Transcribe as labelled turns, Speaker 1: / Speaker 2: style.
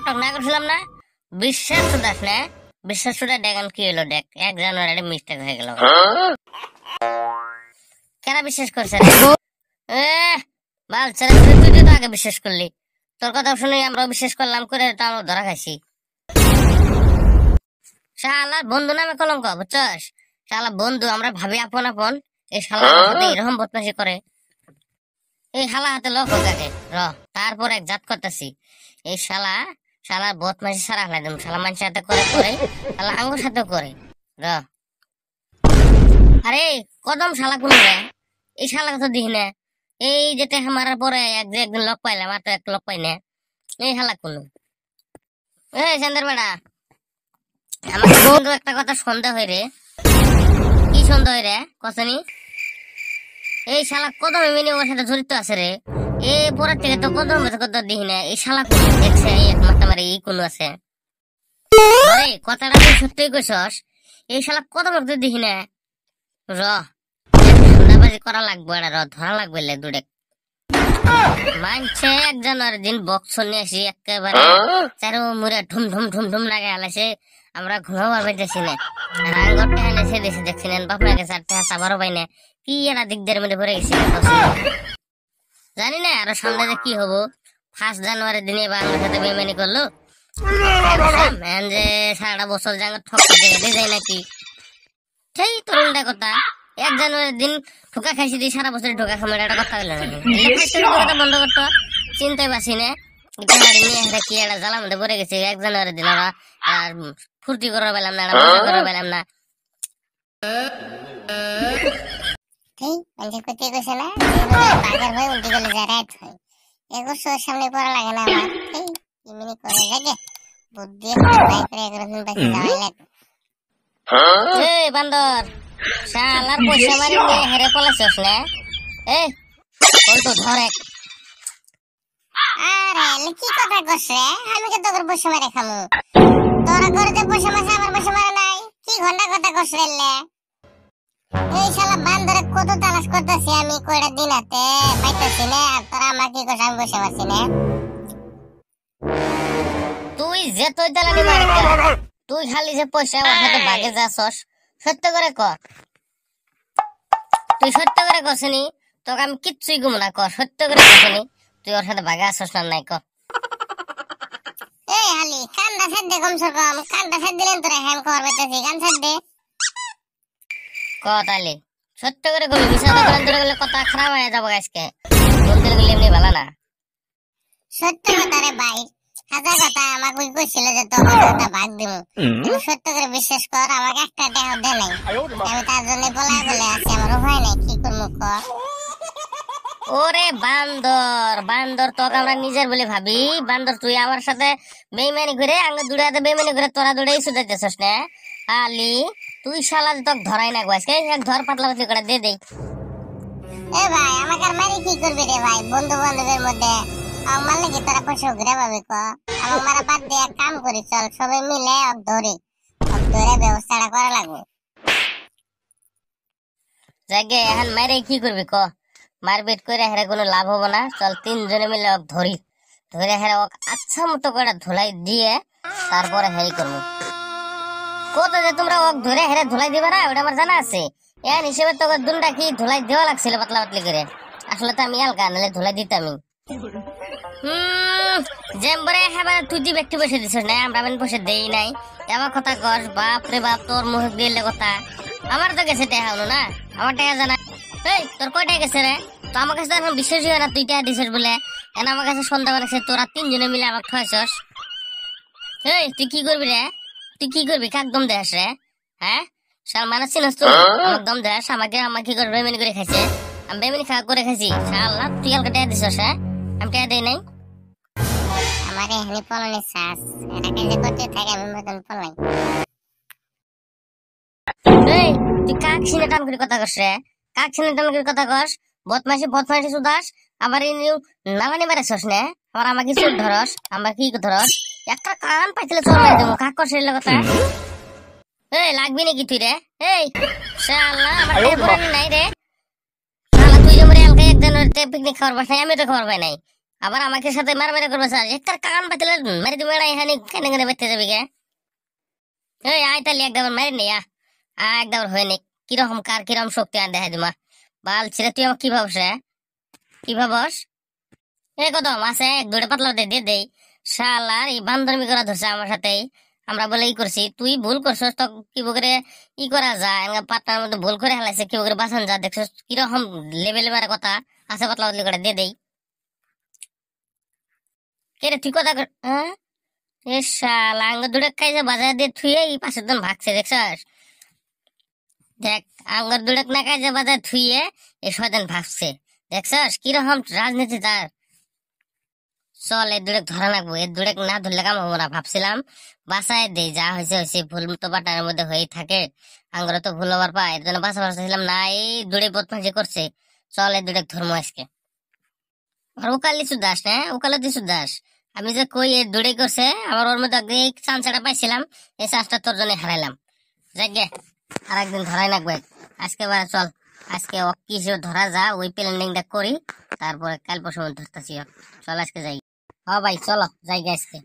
Speaker 1: নাটক না করছিলাম না, বিশ্বাস সুদাস না, বিশ্বাস সুদা ডেগান কি হলো দেখ, 1 জানুয়ারি মিস্টেক হয়ে গেল। কেন বিশ্বাস করছে বাল ছেড়ে তুই তো আগে বিশ্বাস করলি, তোর কথা শুনে আমরাও বিশ্বাস করলাম করে তো আমরা ধরা খাইছি। শালার বন্ধু নামে কলঙ্ক, বুঝছস? শালা বন্ধু আমরা ভাবি আপন আপন, এই শালা এরকম বদমাশি করে। এই শালা হাতে লোক কাকে র, তারপর এক জাত করতেছি। এই শালা বদমাশি সারা হলাই দেব, শালা মানুষের সাথে করে শালা আঙ্গুর সাথে করে র। আরে কদম শালা কোন রে, এই শালা কথা দিই না, এই যেটা মারার পরে একদিন লোক পাইলাম, আর তো এক লোক পাই না। এই শালা কোন এই চন্দ্র বেড়া, আমার বন্ধু একটা কথা সন্দেহ হয় রে। কি সন্দেহ হয় রে কসনি? এই শালা কদম এমনি ওর সাথে জড়িত আছে রে। এই পরের থেকে তো কদম কত দেখি না, এই শালা কোন দেখছে একমাত্র আমার এই কোন আছে। আরে কথাটা তুই সত্যিই কইছস, এই শালা কদম দেখি না। র সন্ধ্যাবাজি করা লাগবে, এটা র ধরা লাগবে দুডে। মানছে 1 জানুয়ারি দিন বক্স নিয়ে আসি একেবারে চারো মুড়ে ঢুম ঢুম ঢুম ঢুম লাগে আলাইছে, আমরা ঘুমাবার পাইতেছি না। আর আঙ্গরটা এনেছে দেশে দেখছিলেন বাপ মাকে 4 টাকা চাবারও পাই না। কি এরা দিকদের মধ্যে পড়ে গেছিল জানি না। আরো সামনে যে কি হবো, 1 জানুয়ারি দিনে বাংলার সাথে বেমানি করলো যে সারাটা বছর জাঙ্গর ঠকা দেখে যায় নাকি। সেই তোর উল্টা কথা, 1 জানুয়ারির দিন ঠোকা খাইছি দিয়ে সারা বছর ঠোকা খামের একটা কথা বললো নাকি। বন্ধ করতো চিন্তাই পাচ্ছি না, কি একটা জ্বালার মধ্যে পড়ে গেছে। 1 জানুয়ারির দিন ওরা আর ফুর্তি করা পেলাম না, মজা করা পেলাম না। সামনে পড়া লাগে না আমার বুদ্ধি বান্দর শালার পয়সা মারি নিয়ে হেরে পলাইছস না। এই বলতো ধরে আরে কি কথা কইছে, আমি কি তোর পয়সা মারি খামু? তোরা করে যে পয়সা মারছে আমার পয়সা মারা নাই, কি ঘন্টা কথা কইছে রে? এই শালা বান্দরে কত তালাশ করতেছি আমি কয়টা দিনাতে পাইতেছি না, আর তোরা আমাকে কি কইছ আমি পয়সা মারছি না? তুই যে তুই দালালি মারি, তুই খালি যে পয়সা আমার সাথে ভাগে যাছস, সত্য করে ক। তুই সত্য করে কসনি, তোকে আমি কিচ্ছুই গুম না, ক সত্য করে কসনি তুই ওর সাথে ভাগে আসছ না নাই ক। এই হালি কান্দা সাথ দে, কমসে কম কান্দা সাথ দিলেন তোরা হ্যাম খাওয়ার পাইতেছি, কান সাথ দে ক। তাহলে সত্য করে কবি, বিষয় করে গেলে কথা খারাপ হয়ে যাবো আজকে, বলতে গেলে এমনি ভালো না। সত্য কথা রে ভাই, হাজার কথা আমাকে কইছিল যে তোর কথা ভাগ দিব, তুমি সত্য করে বিশ্বাস কর, আমাকে একটা টাকা দে নাই, আমি তার জন্য বলে আছি, আমার উপায় নাই, কি করবো ক। ওরে বান্দর তোকে আমরা নিজের বলে ভাবি, বান্দর তুই আমার সাথে বেইমানি করে আঙ্গ দুড়াতে বেইমানি করে তোরা দুড়াই শুধাইতেছস না আলি। তুই শালা তোকে ধরাই না গাছ, এক ধর পাতলা পাতলি করে দে দেই। এ ভাই আমাকে আর মারি কি করবি রে ভাই, বন্ধু বান্ধবের মধ্যে আমার নাকি তোরা পয়সা ঘুরে পাবি ক। আমার মারা বাদ দিয়ে এক কাম করি, চল সবাই মিলে ধরে ব্যবস্থাটা করা লাগবে। জায়গায় এখন মারে কি করবি ক, মারপিট করে হেরে কোনো লাভ হবো না, চল 3 জনে মিলে ধরি, ধরে হেরে আচ্ছা মতো করে ধুলাই দিয়ে তারপরে হেই করবো। কত যে তোমরা ধরে হেরে ধুলাই দিবে না ওটা আমার জানা আছে, এন হিসেবে তোকে দুনটা কি ধুলাই দেওয়া লাগছিল পাতলা পাতলি করে, আসলে তো আমি হালকা নাহলে ধুলাই দিতামই। জেম্বরে হ্যাঁ তুই যে ব্যক্তি বসে দিছিস না, আমরা বসে দেই নাই, এবার কথা কর। বাপ রে বাপ, তোর মুখ দিলে কথা, আমার তো গেছে টাকা হলো না, আমার টাকা জানা। এই তোর কয় টাকা গেছে রে? তো আমার কাছে এখন বিশ্বাসই হয় না তুই টাকা দিছিস বলে, এখন আমার কাছে সন্ধ্যা করেছে তোরা 3 জনে মিলে আমাকে ঠয়ছস। এই তুই কি করবি রে, তুই কি করবি, কাক দম দেস রে? হ্যাঁ শাল মানে চিনস তুই আমার দম দেস, আমাকে কি করে বেমানি করে খাইছে, আমি বেমানি খাওয়া করে খাইছি শালা, তুই কালকে টাকা দিছিস? হ্যাঁ আমি টাকা দেই নাই, আমার এখানে পলানি শ্বাস এটাকে যে করতে থাকে আমি মতন পলাই। এই তুই কাক সিনে টান করে কথা কস রে, কাক সিনে টান করে কথা কস, বদমাইশি সুদাস, আবার নামানি মারেছস না, আবার আমাকে চোখ ধরস, আমার কি ধরস, একটা কান পাইছিলে চোর মারি দেবো, কাক কস কথা। এই লাগবি নাকি তুই রে? এই শালা আমার নাই রে, শালা তুই যে মরে এলাকায় 1 জানুয়ারিতে পিকনিক খাওয়ার বাসায়, আমি তো খাওয়ার পাই নাই, আবার আমাকে সাথে মারামারি করবে স্যার, একটার কান বাতিলে মেরে দিবে না, এখানে কেন কেন বেঁচতে যাবি গে? এই আয় তাহলে একদম মারি নি, একদম হয়ে নি। কিরকম কার কিরকম শক্তি আর দেখা দিমা। বাল ছেড়ে তুই আমার কি ভাবস রে? কি ভাবস? এ কত মাসে এক দুটো পাতলা দিয়ে দেই। শালার এই বান্দরমি করা ধরছে আমার সাথে। আমরা বলে ই করছি, তুই ভুল করছিস তো কি করে ই করা যায়? পাতলার মধ্যে ভুল করে হেলাইছে, কি করে বাঁচান যা দেখছিস কিরকম লেভেল মারা কথা আছে, পাতলা পাতলি করে দিয়ে দেই। কে রে তুই কথা হ্যাঁ? এ শালা আঙ্গ দুটো খাইছে বাজার দিয়ে থুয়ে এই পাশের জন ভাগছে দেখছস? দেখ, আঙ্গুর দুড়েক না কাজে বাজার থুইয়ে এ শয়তান ভাগছে। দেখছস কিরকম রাজনীতি তার। চল এই দুড়েক ধরা লাগবো, এই দুড়েক না ধরলে কাম হবো না। ভাবছিলাম বাসায় দেই, যা হয়েছে হয়েছে, ভুল তো পাটার মধ্যে হয়েই থাকে, আঙ্গুরে তো ভুল হবার পায়, এর জন্য বাসা বাসাছিলাম না। এই দুড়ে বদমাশি করছে, চল এই দুড়েক ধর্ম আজকে। আর উকালি সুদাস না, উকালতি সুদাস। আমি যে কই এই দুড়ে করছে, আবার ওর মধ্যে এই চান্সটা পাইছিলাম, এই চান্সটা তোর জন্য হারাইলাম। যাক গে, আর একদিন ধরাই লাগবে। আজকে বারে চল, আজকে ও কিছু ধরা যা, ওই প্ল্যানিংটা করি, তারপরে কাল পরশু ধরতেছি। চল আজকে যাই। হ ভাই চলো যাই গে আজকে।